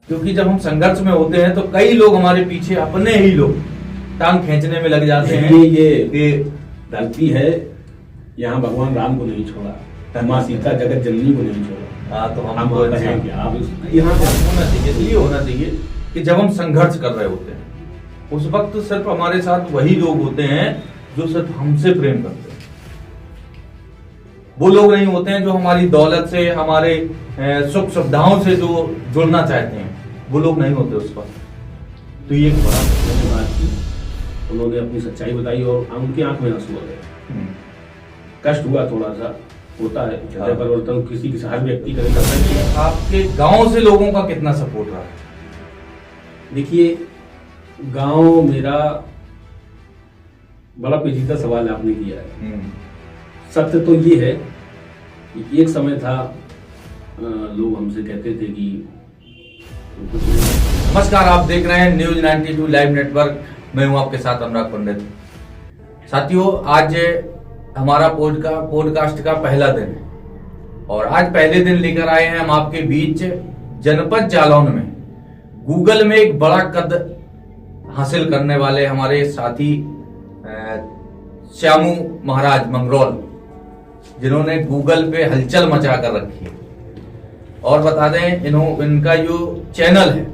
क्योंकि जब हम संघर्ष में होते हैं तो कई लोग हमारे पीछे, अपने ही लोग टांग खींचने में लग जाते हैं। ये धरती है, यहाँ भगवान राम को नहीं छोड़ा, माँ सीता जगत जननी को नहीं छोड़ा। हाँ, तो हम तो कहेंगे आप यहाँ होना चाहिए, इसलिए होना चाहिए कि जब हम संघर्ष कर रहे होते हैं उस वक्त सिर्फ हमारे साथ वही लोग होते हैं जो सिर्फ हमसे प्रेम करते हैं। वो लोग नहीं होते हैं जो हमारी दौलत से, हमारे सुख सुविधाओं से जो जुड़ना चाहते हैं, वो लोग नहीं होते उस वक्त। तो ये बड़ा बात की, उन्होंने अपनी सच्चाई बताई और उनकी आंख में आंसू आ गए। कष्ट हुआ, थोड़ा सा होता है, हृदय परिवर्तन किसी के हर व्यक्ति का करता है। आपके गांव से लोगों का कितना सपोर्ट रहा? देखिए, गांव मेरा बड़ा पेचीदा सवाल आपने किया है। सत्य तो ये है कि एक समय था लोग हमसे कहते थे कि नमस्कार, आप देख रहे हैं न्यूज 92 लाइव नेटवर्क। मैं हूं आपके साथ अनुराग पंडित। साथियों, आज हमारा पॉडकास्ट का पहला दिन है और आज पहले दिन लेकर आए हैं हम आपके बीच जनपद जालौन में गूगल में एक बड़ा कद हासिल करने वाले हमारे साथी श्यामू महाराज मंगरौल, जिन्होंने गूगल पे हलचल मचा कर रखी है। और बता दें, इनका जो चैनल है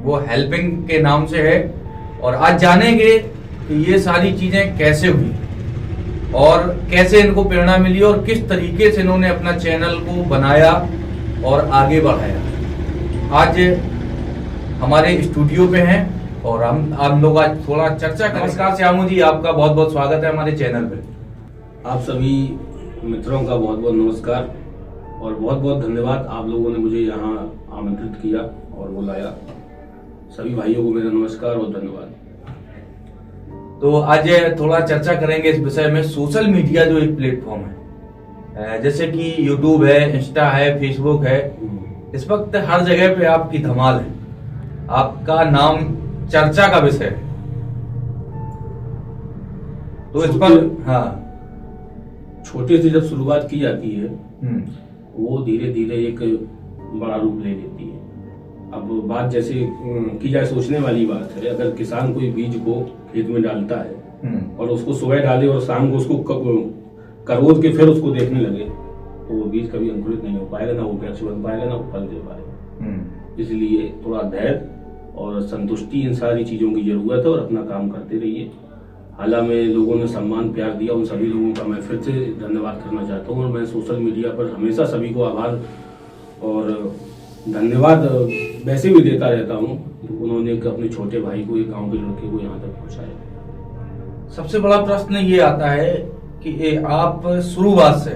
वो हेल्पिंग के नाम से है। और आज जानेंगे कि ये सारी चीजें कैसे हुई और कैसे इनको प्रेरणा मिली और किस तरीके से इन्होंने अपना चैनल को बनाया और आगे बढ़ाया। आज हमारे स्टूडियो पे हैं और हम लोग आज थोड़ा चर्चा करें। नमस्कार श्यामू जी, आपका बहुत बहुत स्वागत है हमारे चैनल पे। आप सभी मित्रों का बहुत बहुत नमस्कार और बहुत बहुत धन्यवाद। आप लोगों ने मुझे यहाँ आमंत्रित किया और बुलाया। सभी भाइयों को मेरा नमस्कार और धन्यवाद। तो आज थोड़ा चर्चा करेंगे इस विषय में। सोशल मीडिया जो एक प्लेटफॉर्म है, जैसे कि यूट्यूब है, इंस्टा है, फेसबुक है, इस वक्त हर जगह पे आपकी धमाल है, आपका नाम चर्चा का विषय है। तो इस पर छोटे से जब शुरुआत की जाती है वो धीरे धीरे एक बड़ा रूप ले लेती है। अब बात जैसे की जाए, सोचने वाली बात है। अगर किसान कोई बीज को खेत में डालता है और उसको सुबह डाले और शाम को उसको करोद के फिर उसको देखने लगे, तो वो बीज कभी अंकुरित नहीं हो पाएगा, ना वो वृक्ष बन पाएगा, ना वो फल दे पाएगा। इसलिए थोड़ा धैर्य और संतुष्टि, इन सारी चीजों की जरूरत है और अपना काम करते रहिए। हालांकि लोगों ने सम्मान प्यार दिया, उन सभी लोगों का मैं फिर से धन्यवाद करना चाहता हूँ। और मैं सोशल मीडिया पर हमेशा सभी को आभार और धन्यवाद वैसे भी देता रहता हूँ। उन्होंने अपने छोटे भाई को, एक गांव के लड़के को यहाँ तक पहुँचाया। सबसे बड़ा प्रश्न ये आता है कि आप शुरुआत से,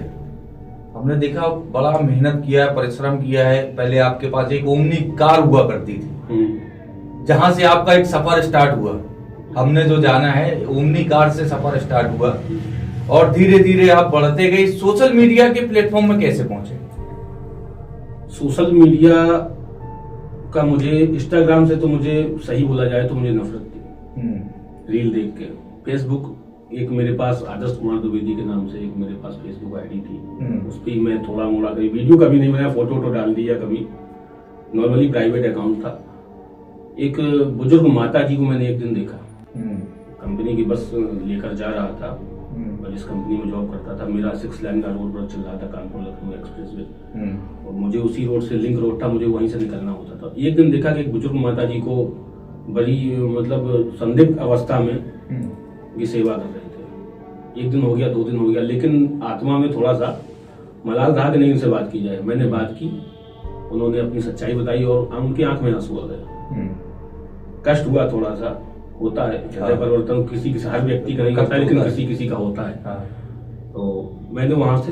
हमने देखा, बड़ा मेहनत किया है, परिश्रम किया है। पहले आपके पास एक ओमनी कार हुआ करती थी, जहां से आपका एक सफर स्टार्ट हुआ। हमने जो जाना है, ओमनी कार से सफर स्टार्ट हुआ और धीरे धीरे आप बढ़ते गए। सोशल मीडिया के प्लेटफॉर्म में कैसे पहुंचे? सोशल मीडिया का मुझे, इंस्टाग्राम से तो मुझे सही बोला जाए तो मुझे नफरत थी रील देख के। फेसबुक एक मेरे पास आदर्श कुमार द्विवेदी के नाम से एक मेरे पास फेसबुक आईडी थी। उस पर मैं थोड़ा मोड़ा कभी वीडियो कभी नहीं बनाया, फोटो डाल दिया कभी, नॉर्मली प्राइवेट अकाउंट था। एक बुजुर्ग माता जी को मैंने एक दिन देखा, कंपनी की बस लेकर जा रहा था और जिस कंपनी में जॉब करता था। मेरा 6 लाइन का रोड पर चल रहा था, कानपुर लखनऊ एक्सप्रेस वे, और मुझे उसी रोड से लिंक रोड था, मुझे वहीं से निकलना होता था। एक दिन देखा कि एक बुजुर्ग माता जी को बड़ी मतलब संदिग्ध अवस्था में ये सेवा कर रहे थे। एक दिन हो गया, 2 दिन हो गया, लेकिन आत्मा में थोड़ा सा मलाल था कि नहीं उनसे बात की जाए। मैंने बात की, उन्होंने अपनी सच्चाई बताई और उनकी आंख में आंसू आ गए। कष्ट हुआ, थोड़ा सा होता है, हृदय परिवर्तन किसी के हर व्यक्ति का नहीं करता है, लेकिन किसी किसी का होता है। तो मैंने वहां से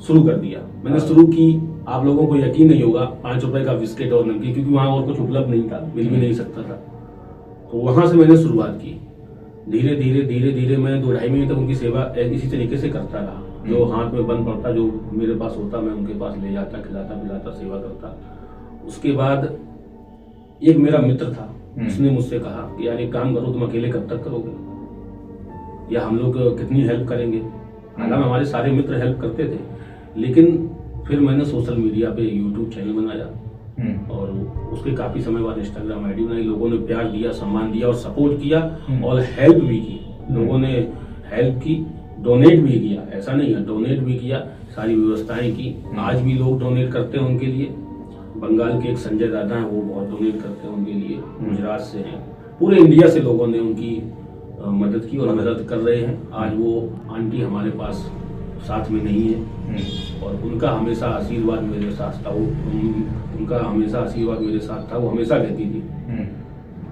शुरू कर दिया। मैंने शुरू की, आप लोगों को यकीन नहीं होगा, 5 रुपए का बिस्किट और नमकीन, क्योंकि वहां और कुछ उपलब्ध नहीं था, मिल भी नहीं सकता था। तो वहां से मैंने शुरुआत की। धीरे धीरे धीरे धीरे मैं 2-2.5 महीने तक उनकी सेवा इसी तरीके से करता रहा। जो हाथ में बंद पड़ता, जो मेरे पास होता, मैं उनके पास ले जाता, खिलाता पिलाता, सेवा करता। उसके बाद एक मेरा मित्र था, उसने मुझसे कहा कि यार एक काम करो, तुम अकेले कब तक करोगे, या हम लोग कितनी हेल्प करेंगे। हालांकि हमारे सारे मित्र हेल्प करते थे, लेकिन फिर मैंने सोशल मीडिया पे यूट्यूब चैनल बनाया और उसके काफी समय बाद इंस्टाग्राम आईडी बनाई, लोगों ने प्यार दिया, सम्मान दिया और सपोर्ट किया और हेल्प भी की। लोगों ने हेल्प की, डोनेट भी किया, ऐसा नहीं है, डोनेट भी किया, सारी व्यवस्थाएं की। आज भी लोग डोनेट करते हैं उनके लिए। बंगाल के एक संजय दादा हैं, वो बहुत डोनेट करते हैं उनके लिए। गुजरात से हैं, पूरे इंडिया से लोगों ने उनकी मदद की और मदद कर रहे हैं। आज वो आंटी हमारे पास साथ में नहीं है और उनका हमेशा आशीर्वाद मेरे साथ था। उनका हमेशा आशीर्वाद मेरे साथ था। वो हमेशा कहती थी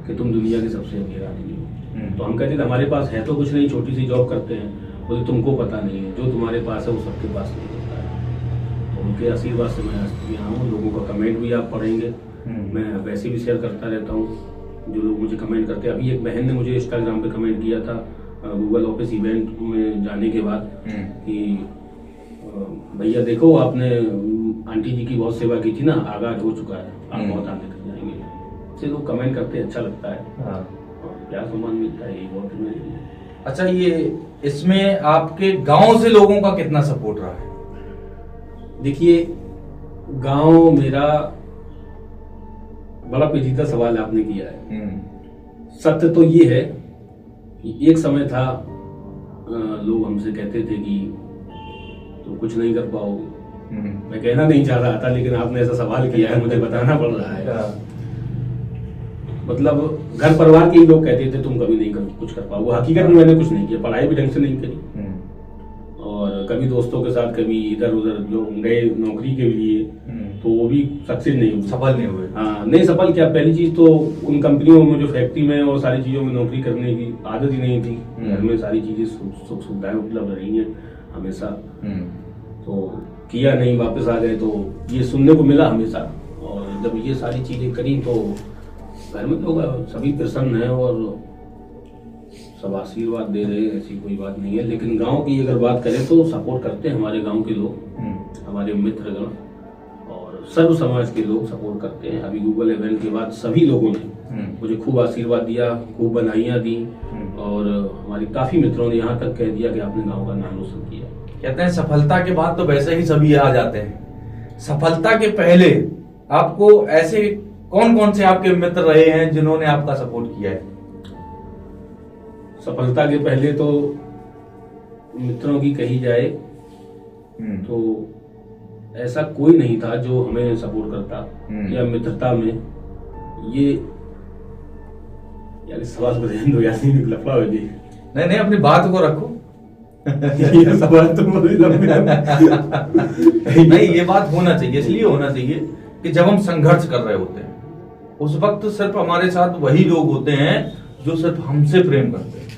कि तुम दुनिया के सबसे अमीर आदमी हो। तो हम कहते थे हमारे पास है तो कुछ नहीं, छोटी सी जॉब करते हैं। बोले तुमको पता नहीं है, जो तुम्हारे पास है वो सबके पास नहीं होता है। तो उनके आशीर्वाद से मैं आज तक यहाँ हूँ। लोगों का कमेंट भी आप पढ़ेंगे, मैं वैसे भी शेयर करता रहता हूँ जो लोग मुझे कमेंट करते हैं। अभी एक बहन ने मुझे इंस्टाग्राम पे कमेंट किया था गूगल ऑफिस इवेंट में जाने के बाद कि भैया देखो आपने आंटी जी की बहुत सेवा की थी ना, आगाज हो चुका है, आप बहुत आगे तक जाएंगे। से लोग कमेंट करते हैं, अच्छा लगता है। और प्यार सम्मान मिलता है, ये बहुत मेरे। अच्छा, ये इसमें आपके गांव से लोगों का कितना सपोर्ट रहा है? देखिए, गांव मेरा बड़ा पेचीदा सवाल आपने किया है। सत्य तो ये है कि एक समय था लोग हमसे कहते थे कि तुम कुछ नहीं कर पाओगे। मैं कहना नहीं चाह रहा था, लेकिन आपने ऐसा सवाल किया है, मुझे बताना पड़ रहा है। मतलब घर परिवार के ही लोग कहते थे तुम कभी नहीं कुछ कर पाओगे। हकीकत में मैंने कुछ नहीं किया, पढ़ाई भी ढंग से नहीं करी और कभी दोस्तों के साथ कभी इधर उधर जो गए नौकरी के लिए, तो वो भी सक्सेस नहीं हुए, सफल नहीं हुए। हाँ, नहीं सफल क्या, पहली चीज तो उन कंपनियों में जो फैक्ट्री में और सारी चीजों में नौकरी करने की आदत ही नहीं थी। घर में सारी चीजें सुख सुविधाएं उपलब्ध रही हैं हमेशा। तो किया नहीं, वापस आ गए, तो ये सुनने को मिला हमेशा। और जब ये सारी चीजें करी तो घर में लोग सभी प्रसन्न हैं और सब आशीर्वाद दे रहे हैं, ऐसी कोई बात नहीं है। लेकिन गांव की अगर बात करें तो सपोर्ट करते हैं हमारे गांव के लोग, हमारे मित्रगण और सर्व समाज के लोग सपोर्ट करते हैं। अभी गूगल इवेंट के बाद सभी लोगों ने मुझे खूब आशीर्वाद दिया, खूब बधाइयाँ दी और हमारी काफी मित्रों ने यहाँ तक कह दिया कि आपने गांव का नाम रोशन किया। कहते हैं सफलता के बाद तो वैसे ही सभी आ जाते हैं, सफलता के पहले आपको ऐसे कौन कौन से आपके मित्र रहे हैं जिन्होंने आपका सपोर्ट किया है? सफलता के पहले तो मित्रों की कही जाए तो ऐसा कोई नहीं था जो हमें सपोर्ट करता या मित्रता में। ये यार इस सवाल को रहने दो, यार लफड़ा हो जी। नहीं, अपनी बात को रखो। ये सवाल तो नहीं, ये बात होना चाहिए, इसलिए होना चाहिए कि जब हम संघर्ष कर रहे होते हैं उस वक्त सिर्फ हमारे साथ वही लोग होते हैं जो सिर्फ हमसे प्रेम करते हैं।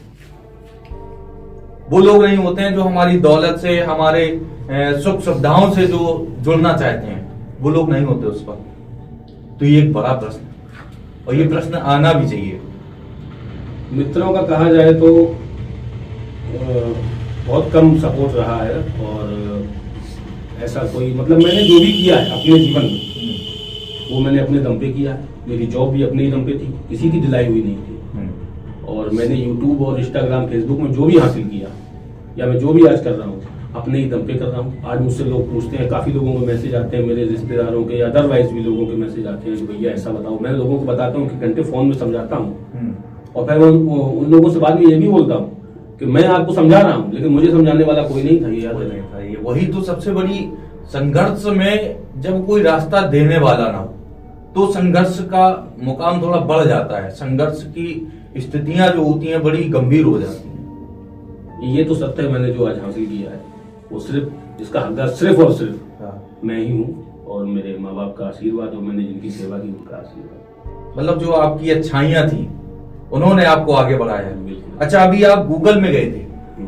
वो लोग नहीं होते हैं जो हमारी दौलत से, हमारे सुख सुविधाओं से जो जुड़ना चाहते हैं, वो लोग नहीं होते उस वक्त। तो ये एक बड़ा प्रश्न और ये प्रश्न आना भी चाहिए। मित्रों का कहा जाए तो बहुत कम सपोर्ट रहा है और ऐसा कोई, मतलब मैंने जो भी किया है अपने जीवन में वो मैंने अपने दम पे किया है। मेरी जॉब भी अपने ही दम पे थी, किसी की दिलाई हुई नहीं थी। और मैंने यूट्यूब और इंस्टाग्राम फेसबुक में जो भी हासिल किया या मैं जो भी आज कर रहा हूँ अपने ही दम पे कर रहा हूँ। आज मुझसे लोग पूछते हैं, काफी लोगों के मैसेज आते हैं, मेरे रिश्तेदारों के या अदरवाइज भी लोगों के मैसेज आते हैं कि भैया ऐसा बताओ। मैं लोगों को बताता हूँ कि घंटे फोन में समझाता हूँ और फिर उन लोगों से बाद में ये भी बोलता हूँ कि मैं आपको समझा रहा हूँ लेकिन मुझे समझाने वाला कोई नहीं था। ये याद नहीं था। ये वही तो सबसे बड़ी संघर्ष में, जब कोई रास्ता देने वाला ना हो तो संघर्ष का मुकाम थोड़ा बढ़ जाता है। संघर्ष की स्थितियां जो होती हैं बड़ी गंभीर हो जाती हैं। ये तो सत्य है, मैंने जो आज हासिल किया है वो सिर्फ इसका हकदार सिर्फ और सिर्फ मैं ही हूँ और मेरे माँ बाप का आशीर्वाद और मैंने जिनकी सेवा की उनका आशीर्वाद। मतलब जो आपकी अच्छाइयां थी उन्होंने आपको आगे बढ़ाया है। अच्छा, अभी आप गूगल में गए थे,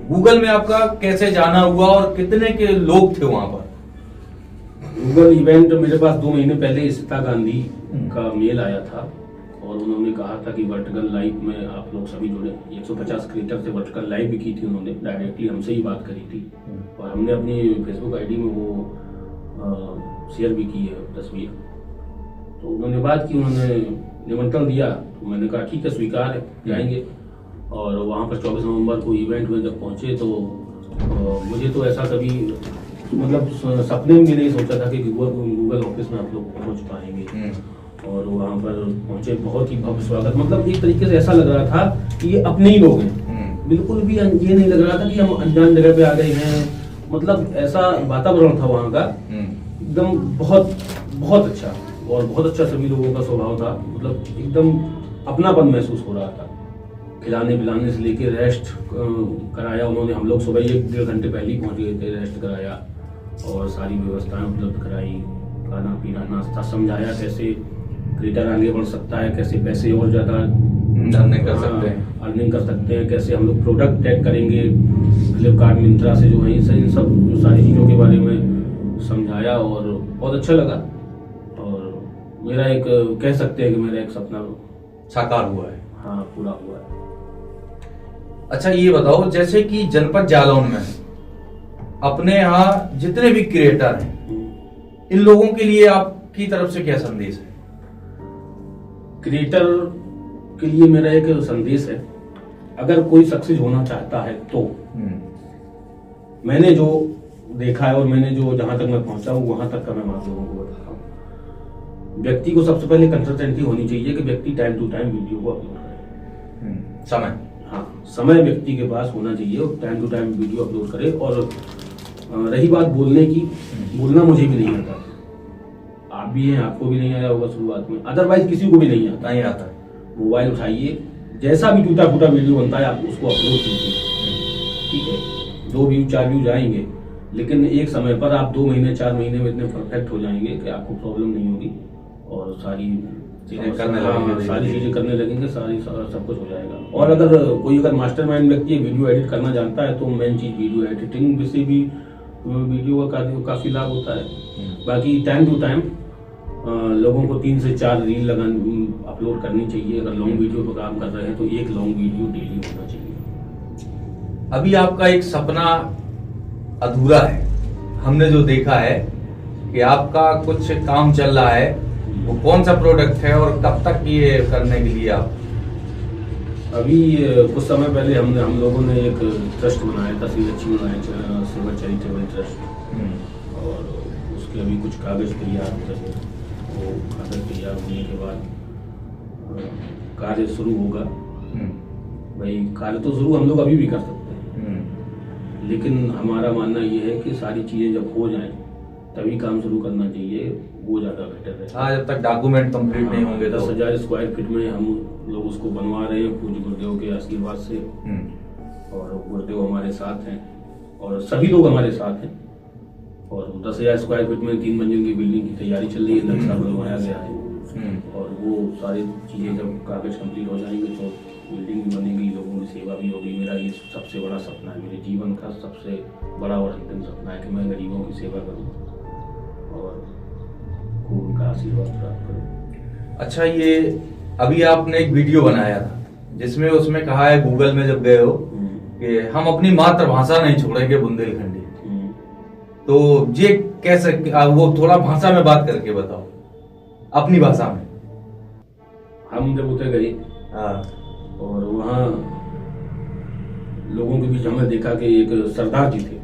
गूगल में आपका कैसे जाना हुआ और कितने के लोग थे वहां पर? गूगल इवेंट मेरे पास 2 महीने पहले सीता गांधी का मेल आया था और उन्होंने कहा था कि वर्टिकल लाइव में आप लोग सभी जुड़े। 150 क्रिएटर से वर्टिकल लाइव भी की थी उन्होंने, डायरेक्टली हमसे ही बात करी थी और हमने अपनी फेसबुक आईडी में वो शेयर भी की है तस्वीर। तो उन्होंने बात की, उन्होंने निमंत्रण दिया तो मैंने कहा ठीक है, स्वीकार है, जाएंगे। और वहाँ पर 24 नवंबर को इवेंट में जब पहुँचे तो मुझे तो ऐसा कभी मतलब सपने में भी नहीं सोचा था कि गूगल ऑफिस में आप लोग पहुंच पाएंगे। और वहाँ पर पहुंचे, बहुत ही भव्य स्वागत, मतलब एक तरीके से ऐसा लग रहा था कि ये अपने ही लोग हैं। बिल्कुल भी ये नहीं लग रहा था कि हम अनजान जगह पे आ गए हैं। मतलब ऐसा वातावरण था वहाँ का, एकदम बहुत बहुत अच्छा, और बहुत अच्छा सभी लोगों का स्वभाव था। मतलब एकदम अपनापन महसूस हो रहा था। खिलाने पिलाने से लेके रेस्ट कराया उन्होंने, हम लोग सुबह 1-1.5 घंटे पहले ही पहुंच गए थे, रेस्ट कराया और सारी व्यवस्थाएं उपलब्ध कराई, खाना पीना नाश्ता, समझाया कैसे क्रिएटर आगे बढ़ सकता है, कैसे पैसे और ज़्यादा अर्निंग कर सकते हैं, कैसे हम लोग प्रोडक्ट टैग करेंगे फ्लिपकार्ट मिंत्रा से जो है, इन सब जो सारी चीज़ों के बारे में समझाया और बहुत अच्छा लगा। और मेरा एक कह सकते हैं कि मेरा एक सपना साकार हुआ है। हाँ, पूरा हुआ है। अच्छा ये बताओ, जैसे कि जनपद जालौन में अपने यहाँ जितने भी क्रिएटर हैं, इन लोगों के लिए आपकी तरफ से क्या संदेश है? क्रिएटर के लिए मेरा एक संदेश है, अगर कोई सक्सेस होना चाहता है तो मैंने जो देखा है और मैंने जो जहां तक मैं पहुंचा हूं वहां तक का मैं आप लोगों को बताता हूं। व्यक्ति को सबसे पहले कंसिस्टेंसी होनी चाहिए कि व्यक्ति टाइम टू टाइम वीडियो को अपलोड करे। समय, हाँ, समय व्यक्ति के पास होना चाहिए और time to time video upload करे। और रही बात बोलने की, बोलना मुझे भी नहीं आता, आप भी हैं, आपको भी नहीं आया होगा शुरुआत में, अदरवाइज किसी को भी नहीं आता। नहीं आता। मोबाइल उठाइए, जैसा भी टूटा फूटा वीडियो बनता है आप उसको अपलोड कीजिए, ठीक है। 2 व्यू 4 व्यू जाएंगे, लेकिन एक समय पर आप 2 महीने 4 महीने में इतने परफेक्ट हो जाएंगे कि आपको प्रॉब्लम नहीं होगी और सारी चीजें करने लगेंगे, सब कुछ हो जाएगा। और अगर कोई मास्टरमाइंड व्यक्ति वीडियो एडिट करना जानता है तो मेन चीज वीडियो एडिटिंग से भी वीडियो का काफी लाभ होता है। बाकी टाइम टू टाइम लोगों को 3 से 4 रील अपलोड करनी चाहिए। अगर लॉन्ग वीडियो पर काम कर रहे हैं तो एक लॉन्ग वीडियो डेली होना चाहिए। अभी आपका एक सपना अधूरा है, हमने जो देखा है कि आपका कुछ काम चल रहा है, वो कौन सा प्रोडक्ट है और कब तक ये करने के लिए आप? अभी कुछ समय पहले हम लोगों ने एक ट्रस्ट बनाया था, श्री लक्ष्मी नारायण सेवा चैरिटेबल ट्रस्ट, और उसके अभी कुछ कागज तैयार हो रहे हैं। वो कागज तैयार होने के बाद कार्य शुरू होगा। भाई कार्य तो शुरू हम लोग अभी भी कर सकते हैं, लेकिन हमारा मानना ये है कि सारी चीजें जब हो जाएं तभी काम शुरू करना चाहिए, वो ज्यादा बेटर है। हाँ, जब तक डॉक्यूमेंट कंप्लीट नहीं होंगे। 10,000 स्क्वायर फीट में हम लोग उसको बनवा रहे हैं पूज्य गुरुदेव के आशीर्वाद से, और गुरुदेव हमारे साथ हैं और सभी लोग हमारे साथ हैं। और 10,000 स्क्वायर फीट में 3 मंजिल की बिल्डिंग की तैयारी चल रही है, नक्शा बनवाया गया है। और वो सारी चीजें जब कागज कंप्लीट हो जाएंगे तो बिल्डिंग भी बनेगी, लोगों की सेवा भी होगी। मेरा ये सबसे बड़ा सपना है, मेरे जीवन का सबसे बड़ा और अंतिम सपना है कि मैं गरीबों की सेवा करूं और खूब उनका आशीर्वाद प्राप्त करूं। अच्छा, ये अभी आपने एक वीडियो बनाया था जिसमें उसमें कहा है, गूगल में जब गए हो, कि हम अपनी मातृभाषा नहीं छोड़ेंगे बुंदेलखंडी। तो ये कैसे, वो थोड़ा भाषा में बात करके बताओ, अपनी भाषा में। हम जब उतर गए और वहाँ लोगों के बीच हमने देखा कि एक सरदार जी थे,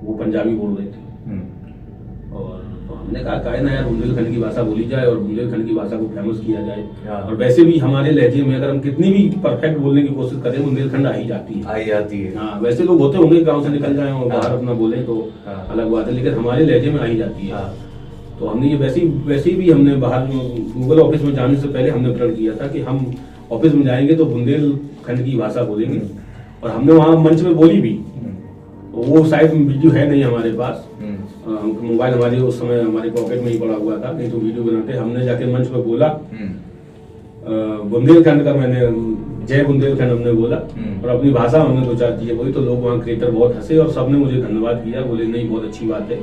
वो पंजाबी बोल रहे थे। और तो हमने कहा काहे ना यार बुंदेलखंड की भाषा बोली जाए और बुंदेलखंड की भाषा को फेमस किया जाए। और वैसे भी हमारे लहजे में अगर हम कितनी भी परफेक्ट बोलने की कोशिश करें, बुंदेलखंड आ ही जाती है। हाँ, वैसे लोग होते होंगे गांव से निकल जाए और बाहर अपना बोले तो अलग बात है, लेकिन हमारे लहजे में आ ही जाती है। तो हमने ये वैसे भी हमने बाहर गूगल ऑफिस में जाने से पहले हमने प्रण किया था कि हम ऑफिस में जाएंगे तो बुंदेलखंड की भाषा बोलेंगे। और हमने वहाँ मंच में बोली भी, तो वो शायद वीडियो है नहीं हमारे पास, मोबाइल हमारे उस समय हमारे पॉकेट में ही पड़ा हुआ था, नहीं तो वीडियो बनाते। हमने जाके मंच पे बोला बुंदेलखंड का, मैंने जय बुंदेलखंड हमने बोला और अपनी भाषा हमने 2-4 चीजें बोली। तो लोग वहाँ क्रिएटर बहुत हंसे और सबने मुझे धन्यवाद किया, बोले नहीं बहुत अच्छी बात है,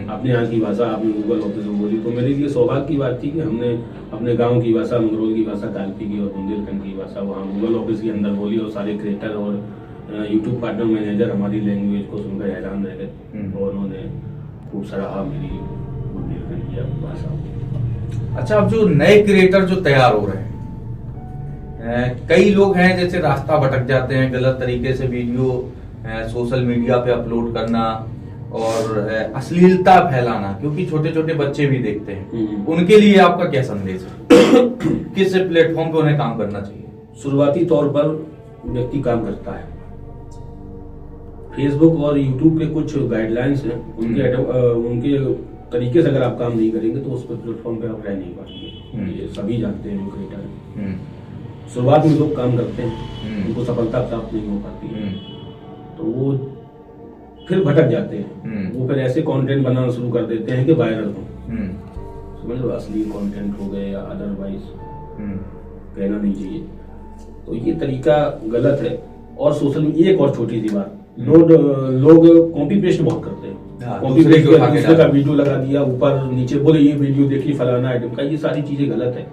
अपने यहाँ की भाषा आपने गूगल ऑफिस में बोली। तो मेरे लिए सौभाग्य की बात थी कि हमने अपने गाँव की भाषा, मंगरौल की भाषा, कालपी की और बुंदेलखंड की भाषा वहाँ गूगल ऑफिस के अंदर बोली। और सारे क्रिएटर और यूट्यूब पार्टनर मैनेजर हमारी लैंग्वेज को सुनकर हैरान रह गए और उन्होंने खूब सराहा मेरी बुंदेलखंड की भाषा। अच्छा, अब जो नए क्रिएटर जो तैयार हो रहे हैं, कई लोग हैं जैसे रास्ता भटक जाते हैं, गलत तरीके से वीडियो सोशल मीडिया पे अपलोड करना, और अश्लीलता फैलाना, क्योंकि छोटे छोटे बच्चे भी देखते हैं, उनके लिए आपका क्या संदेश है? किस प्लेटफॉर्म पे उन्हें काम करना चाहिए? शुरुआती तौर पर व्यक्ति काम करता है, फेसबुक और यूट्यूब के कुछ गाइडलाइंस हैं, उनके तरीके से अगर आप काम नहीं करेंगे तो उस प्लेटफॉर्म पे आप रह नहीं पाएंगे। ये सभी जानते हैं जो क्रिएटर हैं। शुरुआत में लोग काम करते हैं, उनको सफलता प्राप्त नहीं हो पाती है, तो वो फिर भटक जाते हैं। वो फिर ऐसे कंटेंट बनाना शुरू कर देते हैं कि वायरल हो, समझ लो, असली कंटेंट हो गए या अदरवाइज कहना नहीं चाहिए। तो ये तरीका गलत है। और सोशल मीडिया, एक और छोटी सी बात, लोग कॉपी पेस्ट बहुत करते हैं। कॉपी पेस्ट दूसरे का वीडियो लगा दिया, ऊपर नीचे बोले ये वीडियो देखिए फलाना आइटम का, ये सारी चीजें गलत है।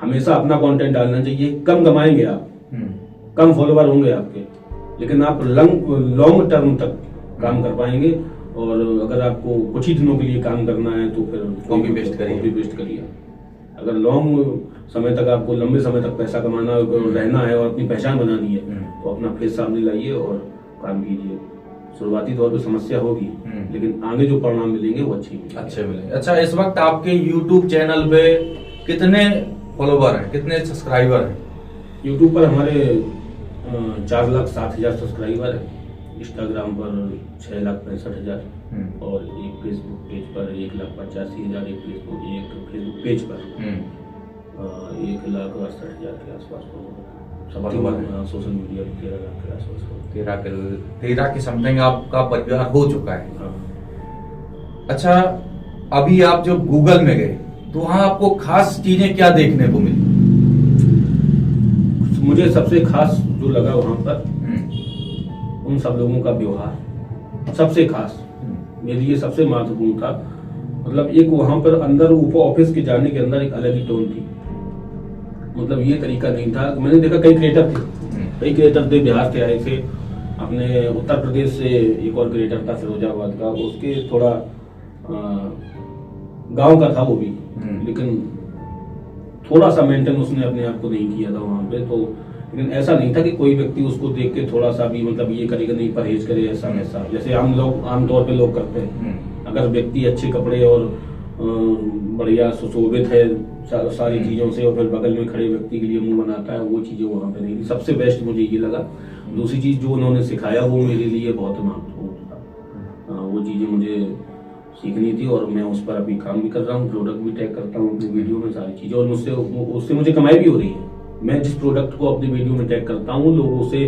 हमेशा अपना कंटेंट डालना चाहिए। कम कमाएंगे आप, कम फॉलोवर होंगे आपके, लेकिन आप लॉन्ग टर्म तक काम कर पाएंगे। और अगर आपको कुछ ही दिनों के लिए काम करना है तो फिर कॉपी पेस्ट करिए। अगर लॉन्ग समय तक, आपको लंबे समय तक पैसा कमाना रहना है और अपनी पहचान बनानी है, तो अपना फेस सामने लाइए और काम कीजिए। शुरुआती तौर पे समस्या होगी, लेकिन आगे जो परिणाम मिलेंगे वो अच्छे मिलेंगे। अच्छा, इस वक्त आपके यूट्यूब चैनल पे कितने फॉलोवर हैं, कितने सब्सक्राइबर हैं? यूट्यूब पर हमारे 4,07,000 सब्सक्राइबर है, इंस्टाग्राम पर 6,65,000 और एक फेसबुक पेज पर 1,85,000, एक फेसबुक पेज पर 1,68,000 के आसपास सोशल मीडिया पर 13,00,000 के आसपास 13 के समथिंग आपका परिवार हो चुका है। अच्छा, अभी आप जो गूगल में गए तो वहां आपको खास चीजें क्या देखने को मिली? मुझे सबसे खास जो लगा वहां पर उन सब लोगों का व्यवहार सबसे खास मेरे लिए सबसे महत्वपूर्ण था। मतलब एक वहां पर अंदर ऊपर ऑफिस के जाने के अंदर एक अलग ही टोन थी। मतलब ये तरीका नहीं था। मैंने देखा कई क्रिएटर थे बिहार से आए थे, अपने उत्तर प्रदेश से एक और क्रिएटर था फिरोजाबाद का, उसके थोड़ा गांव का था वो भी, लेकिन थोड़ा सा मेंटेन उसने अपने आप को नहीं किया था वहां पे। तो लेकिन ऐसा नहीं था कि कोई व्यक्ति उसको देख के थोड़ा सा भी मतलब ये करेगा नहीं, परहेज करे ऐसा वैसा, जैसे हम लोग आमतौर पे लोग करते हैं। अगर व्यक्ति अच्छे कपड़े और बढ़िया सुशोभित है सारी चीजों से और फिर बगल में खड़े व्यक्ति के लिए मुंह बनाता है, वो चीजें वहां पे नहीं थी। सबसे बेस्ट मुझे ये लगा। दूसरी चीज जो उन्होंने सिखाया वो मेरे लिए बहुत महत्वपूर्ण था। वो चीजें मुझे सीखनी थी और मैं उस पर अभी काम भी कर रहा हूँ, प्रोडक्ट भी टैग करता हूँ अपनी वीडियो में, सारी चीजें, और उससे मुझे कमाई भी हो रही है। मैं जिस प्रोडक्ट को अपनी वीडियो में टैग करता हूँ लोग उसे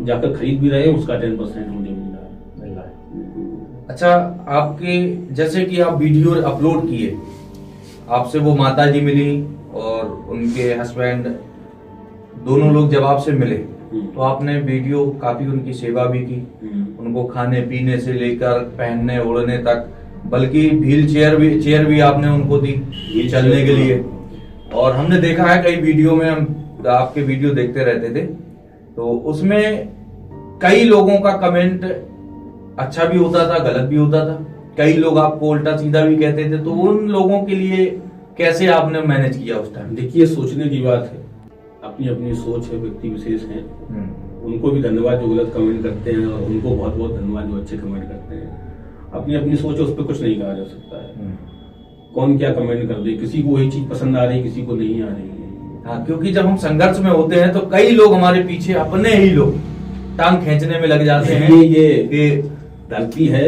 जाकर खरीद भी रहे हैं, उसका 10% मुझे मिल रहा है। अच्छा, आपके जैसे कि आप वीडियो अपलोड किए, आपसे वो माता जी मिली और उनके हस्बैंड, दोनों लोग जब आपसे मिले तो आपने वीडियो काफी उनकी सेवा भी की, उनको खाने पीने से लेकर पहनने ओढ़ने तक, बल्कि व्हील चेयर भी आपने उनको दी चलने के लिए। और हमने देखा है कई वीडियो में, हम आपके वीडियो देखते रहते थे, तो उसमें कई लोगों का कमेंट अच्छा भी होता था, गलत भी होता था, कई लोग आपको उल्टा सीधा भी कहते थे। तो उन लोगों के लिए कैसे आपने मैनेज किया उस टाइम? देखिए, सोचने की बात है, अपनी अपनी सोच है, व्यक्ति विशेष है। उनको भी धन्यवाद जो गलत कमेंट करते हैं, और उनको बहुत बहुत धन्यवाद जो अच्छे कमेंट करते हैं। अपनी अपनी सोच है, उस पर कुछ नहीं कहा जा सकता है। कौन क्या कमेंट कर दे, किसी को वही चीज पसंद आ रही है, किसी को नहीं आ रही है। हाँ, क्योंकि जब हम संघर्ष में होते हैं तो कई लोग हमारे पीछे, अपने ही लोग टांग खींचने में लग जाते हैं। ये धरती है,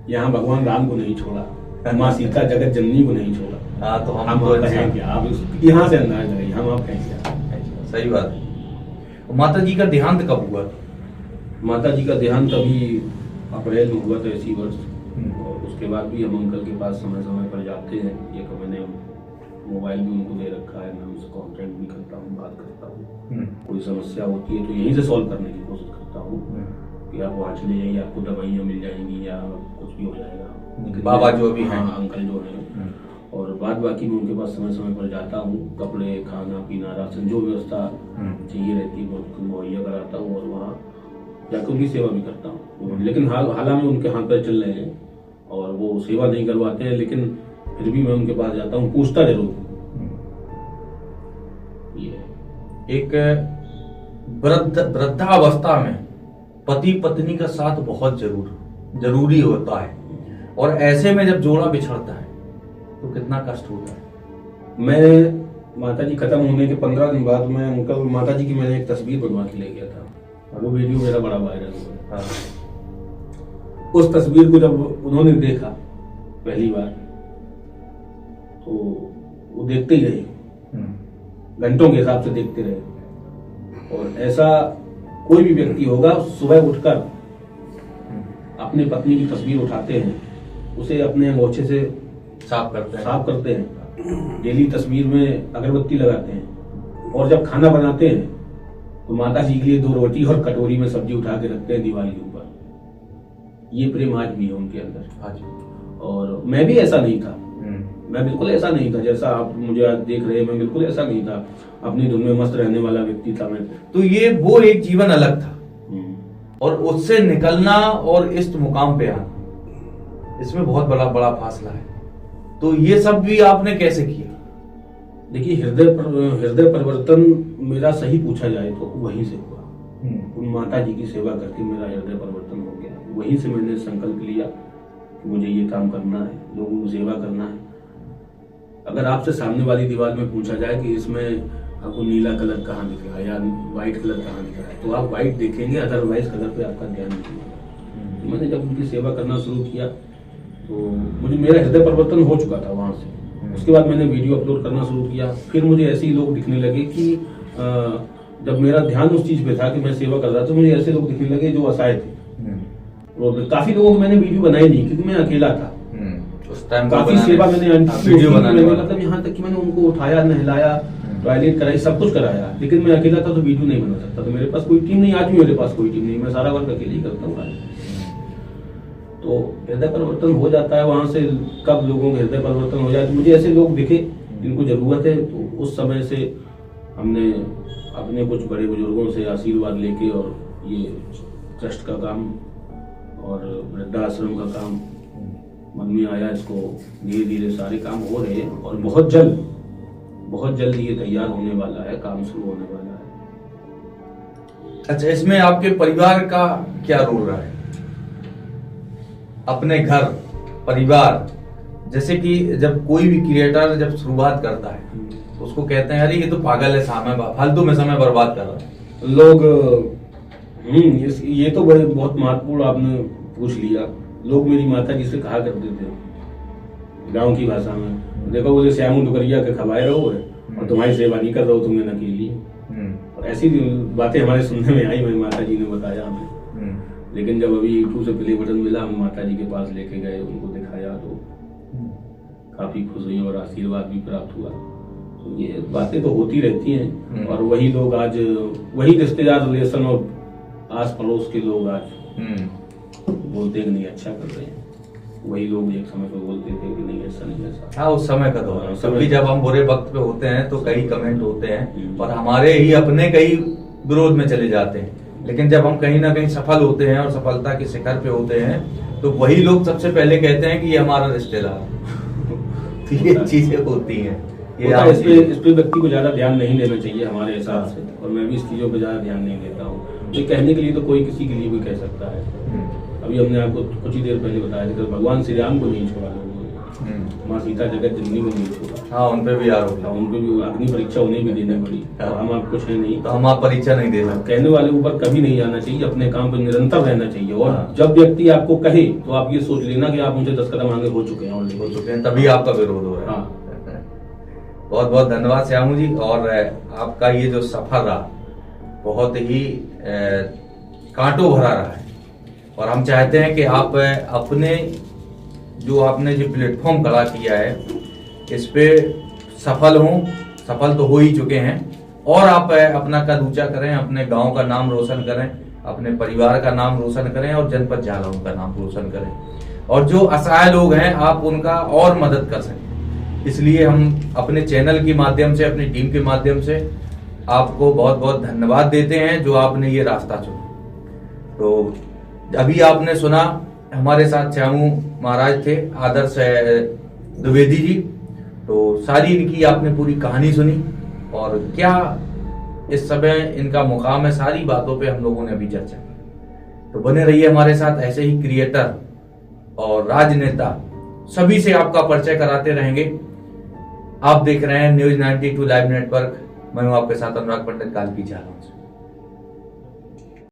यहाँ भगवान राम को नहीं छोड़ा, माँ सीता जगत जननी को नहीं छोड़ा। हाँ, तो हम कहें क्या, आप यहाँ से अंदाज लगाइए, हम आप कहें क्या। सही बात है। माता जी का देहांत कब हुआ? माता जी का देहांत अभी अप्रैल में हुआ था इसी वर्ष। और उसके बाद भी हम अंकल के पास समय समय पर जाते हैं। ये मैंने मोबाइल भी उनको दे रखा है, मैं उनसे कॉन्टेक्ट भी करता हूँ, बात करता हूँ। कोई समस्या होती है तो यहीं से सॉल्व करने की कोशिश करता हूँ कि आप वहाँ चले जाइए, आपको दवाइयाँ मिल जाएंगी या कुछ भी हो जाएगा। बाबा जो भी हैं, अंकल जो हैं, और बाद बाकी मैं उनके पास समय समय पर जाता हूँ। कपड़े, खाना पीना, राशन, जो व्यवस्था चाहिए रहती है वो मुहैया कराता हूँ और वहाँ जाकर उनकी सेवा भी करता हूँ। लेकिन हाल में उनके हाथ पैर चल रहे हैं और वो सेवा नहीं करवाते हैं, लेकिन फिर भी मैं उनके पास जाता हूँ, पूछता जरूर हूँ। एक वृद्धावस्था में पति पत्नी का साथ बहुत जरूर, जरूरी होता है। और ऐसे में जब जोड़ा बिछड़ता है तो कितना कष्ट होता है। मैं माता जी खत्म होने के 15 दिन बाद मैं अंकल माता जी की मैंने एक तस्वीर बनवा के ले गया था, और वो वीडियो मेरा बड़ा वायरल हुआ। उस तस्वीर को जब उन्होंने देखा पहली बार तो वो देखते ही रहे, घंटों के हिसाब से देखते रहे। और ऐसा कोई भी व्यक्ति होगा, सुबह उठकर अपनी पत्नी की तस्वीर उठाते हैं, उसे अपने अंगोछे से साफ करते हैं, डेली तस्वीर में अगरबत्ती लगाते हैं, और जब खाना बनाते हैं तो माता जी के लिए 2 रोटी और कटोरी में सब्जी उठा के रखते हैं दीवार के ऊपर। ये प्रेम आज भी है उनके अंदर। और मैं भी ऐसा नहीं था, मैं बिल्कुल ऐसा नहीं था जैसा आप मुझे आज देख रहे हैं। मैं बिल्कुल ऐसा नहीं था, अपनी धुन में मस्त रहने वाला व्यक्ति था मैं। तो ये वो एक जीवन अलग था, और उससे निकलना और इस मुकाम पे आना, इसमें बहुत बड़ा फासला है। तो ये सब भी आपने कैसे किया? देखिए, हृदय परिवर्तन मेरा सही पूछा जाए तो वहीं से हुआ। उन माता जी की सेवा करके मेरा हृदय परिवर्तन हो गया। वहीं से मैंने संकल्प लिया कि मुझे ये काम करना है, लोगों को सेवा करना है। अगर आपसे सामने वाली दीवार में पूछा जाए कि इसमें आपको नीला कलर कहाँ दिख रहा है या व्हाइट कलर कहाँ दिख रहा है, तो आप व्हाइट देखेंगे, अदरवाइज कलर पे आपका ध्यान नहीं होगा। मैंने जब उनकी सेवा करना शुरू किया तो मुझे मेरा हृदय परिवर्तन हो चुका था वहां से। उसके बाद मैंने वीडियो अपलोड करना शुरू किया। फिर मुझे ऐसे ही लोग दिखने लगे कि जब मेरा ध्यान उस चीज पे था कि मैं सेवा कर रहा था, तो मुझे ऐसे लोग दिखने लगे जो असहाय थे। और काफी लोगों को मैंने वीडियो बनाई नहीं, क्योंकि मैं अकेला था उस टाइम। काफी सेवा मैंने मतलब यहाँ तक कि मैंने उनको उठाया, नहलाया, टॉयलेट कराई, सब कुछ कराया, लेकिन मैं अकेला था तो वीडियो नहीं बना सकता। तो मेरे पास कोई टीम नहीं, आज भी मेरे पास कोई टीम नहीं, मैं सारा वर्क अकेले ही करता हूँ। तो हृदय परिवर्तन हो जाता है वहां से। कब लोगों के हृदय परिवर्तन हो जाए, तो मुझे ऐसे लोग दिखे जिनको जरूरत है। तो उस समय से हमने अपने कुछ बड़े बुजुर्गों से आशीर्वाद लेके और ये ट्रस्ट का काम और वृद्धाश्रम का काम मन में आया। इसको धीरे धीरे सारे काम हो रहे हैं, और बहुत जल्द ये तैयार होने वाला है, काम शुरू होने वाला है। अच्छा, इसमें आपके परिवार का क्या रोल रहा है? अपने घर परिवार, जैसे कि जब कोई भी क्रिएटर जब शुरुआत करता है तो उसको कहते हैं अरे ये तो पागल है, फालतू में समय बर्बाद कर रहा है लोग। ये तो बहुत महत्वपूर्ण आपने पूछ लिया। लोग मेरी माता जी से कहा करते थे गांव की भाषा में, देखो बोले श्यामू डुगरिया के खवाए रहो और तुम्हारी सेवा नहीं कर रहा हो, तुमने नकेली। और ऐसी बातें हमारे सुनने में आई, मेरी माता जी ने बताया हमें। लेकिन जब अभी यूट्यूब से प्ले बटन मिला, हम माता जी के पास लेके गए, उनको दिखाया तो काफी खुश हुई और आशीर्वाद भी प्राप्त हुआ। तो ये बातें तो होती रहती हैं। और वही लोग आज, वही रिश्तेदार रिलेशन और आस पड़ोस के लोग आज बोलते हैं कि नहीं अच्छा कर रहे हैं। वही लोग एक समय पे बोलते थे कि नहीं ऐसा नहीं ऐसा। हाँ, उस समय का दौर है। कभी जब हम बुरे वक्त पे होते हैं तो कई कमेंट होते हैं और हमारे ही अपने कई विरोध में चले जाते हैं। लेकिन जब हम कहीं ना कहीं सफल होते हैं और सफलता के शिखर पे होते हैं तो वही लोग सबसे पहले कहते हैं कि ये हमारा रिश्तेदार। तो ये चीजें होती हैं। इस पे व्यक्ति को ज्यादा ध्यान नहीं देना चाहिए हमारे हिसाब से, और मैं भी इस चीजों पे ज्यादा ध्यान नहीं देता हूँ। ये कहने के लिए तो कोई किसी के लिए भी कह सकता है। अभी हमने आपको कुछ ही देर पहले बताया था, भगवान श्री राम को नहीं छोड़ा लोगों ने, माँ सीता जगत जननी को नहीं छोड़ा। हाँ, उन पे भी आरोप लगा, उन पे भी अग्नि परीक्षा उन्हें भी देनी पड़ी। हम आप कुछ है नहीं, तो हम आप परीक्षा नहीं दे सकते। कहने वाले ऊपर कभी नहीं जाना चाहिए, अपने काम पर निरंतर रहना चाहिए। और जब व्यक्ति आपको कहे तो आप ये सोच लेना कि आप उनसे 10 कदम आगे हो चुके हैं, और हो चुके हैं, तभी आपका विरोध हो रहा है। बहुत बहुत धन्यवाद श्यामू जी। और आपका ये जो सफर रहा बहुत ही कांटों भरा रहा है, और हम चाहते हैं कि आप अपने जो आपने जो प्लेटफॉर्म खड़ा किया है इस पे सफल तो हो ही चुके हैं, और आप अपना कद ऊंचा करें, अपने गांव का नाम रोशन करें, अपने परिवार का नाम रोशन करें, और जनपद जालौन का नाम रोशन करें, और जो असहाय लोग हैं आप उनका और मदद कर सकें। इसलिए हम अपने चैनल के माध्यम से, अपनी टीम के माध्यम से आपको बहुत बहुत धन्यवाद देते हैं जो आपने ये रास्ता चुना। तो अभी आपने सुना हमारे साथ श्यामू महाराज थे, आदर्श द्विवेदी जी। तो सारी इनकी आपने पूरी कहानी सुनी, और क्या इस समय इनका मुकाम है, सारी बातों पे हम लोगों ने अभी चर्चा की। तो बने रहिए हमारे साथ, ऐसे ही क्रिएटर और राजनेता सभी से आपका परिचय कराते रहेंगे। आप देख रहे हैं न्यूज 92 लाइव नेटवर्क। मैं हूं आपके साथ अनुराग पंडित, काल की चाल से।